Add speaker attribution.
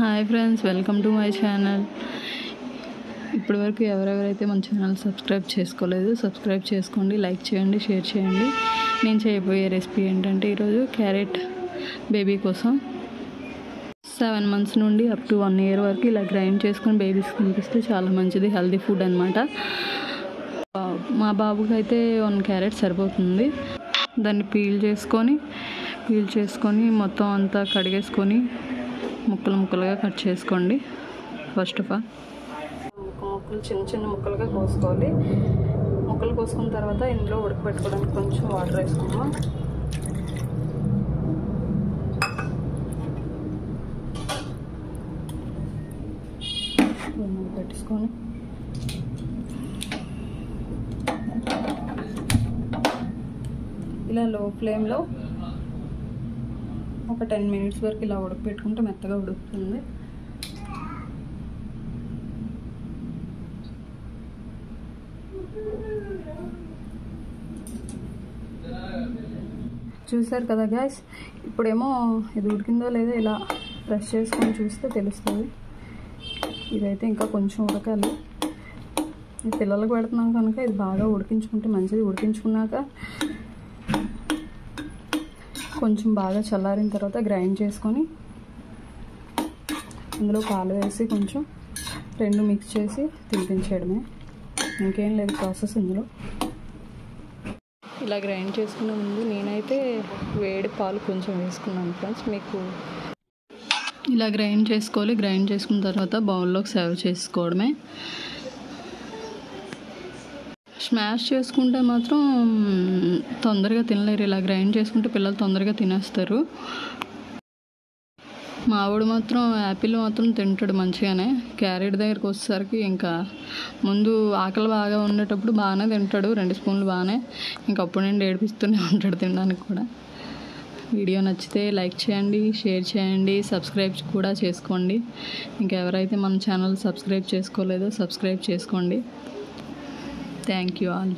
Speaker 1: Hi friends, welcome to my channel. ఇప్పటివరకు ఎవరెవరైతే మన ఛానల్ సబ్స్క్రైబ్ చేసుకోలేదు సబ్స్క్రైబ్ చేసుకోండి, లైక్ చేయండి, షేర్ చేయండి. నేను చేయబోయే రెసిపీ ఏంటంటే ఈరోజు క్యారెట్ బేబీ కోసం 7 months నుండి అప్ టు 1 year వరకు ఇలా గ్రైండ్ చేసుకొని బేబీస్కి తినిపిస్తే చాలా మంచిది, హెల్దీ ఫుడ్ అనమాట. మా బాబుకి అయితే 1 carrot సరిపోతుంది. దాన్ని పీల్ చేసుకొని మొత్తం అంతా కడిగేసుకొని ముక్కలుగా కట్ చేసుకోండి. ఫస్ట్ ఆఫ్ ఆల్ ముక్కలు చిన్న ముక్కలుగా కోసుకోవాలి. ముక్కలు కోసుకున్న తర్వాత ఇందులో ఉడకబెట్టుకోవడానికి కొంచెం వాటర్ వేసుకుందాం. పెట్టేసుకొని ఇలా లో ఫ్లేమ్లో ఒక 10 minutes వరకు ఇలా ఉడకపెట్టుకుంటే మెత్తగా ఉడుకుతుంది. చూసారు కదా గైస్, ఇప్పుడేమో ఇది ఉడికిందో లేదో ఇలా ప్రెస్ చేసుకొని చూస్తే తెలుస్తుంది. ఇదైతే ఇంకా కొంచెం ఉడకాలి. ఈ పిల్లలకు పెడుతున్నాం కనుక ఇది బాగా ఉడికించుకుంటే మంచిది. ఉడికించుకున్నాక కొంచెం బాగా చల్లారిన తర్వాత గ్రైండ్ చేసుకొని ఇందులో పాలు వేసి కొంచెం 2 మిక్స్ చేసి తినిపించేయడమే, ఇంకేం లేదు ప్రాసెస్ ఇందులో. ఇలా గ్రైండ్ చేసుకునే ముందు నేనైతే వేడి పాలు కొంచెం వేసుకున్నాను ఫ్రెండ్స్. మీకు ఇలా గ్రైండ్ చేసుకోవాలి. గ్రైండ్ చేసుకున్న తర్వాత బౌల్లోకి సర్వ్ చేసుకోవడమే. స్మాష్ చేసుకుంటే మాత్రం తొందరగా తినలేరు. ఇలా గ్రైండ్ చేసుకుంటే పిల్లలు తొందరగా తినేస్తారు. మావాడు మాత్రం యాపిల్ మాత్రం తింటాడు మంచిగానే. క్యారెట్ దగ్గరికి వచ్చేసరికి ఇంకా ముందు ఆకలి బాగా ఉండేటప్పుడు బాగానే తింటాడు, 2 స్పూన్లు బాగానే. ఇంకప్పుడు నేను ఏడిపిస్తూనే ఉంటాడు తినడానికి కూడా. వీడియో నచ్చితే లైక్ చేయండి, షేర్ చేయండి, సబ్స్క్రైబ్ కూడా చేసుకోండి. ఇంకెవరైతే మన ఛానల్ సబ్స్క్రైబ్ చేసుకోలేదో సబ్స్క్రైబ్ చేసుకోండి. Thank you all.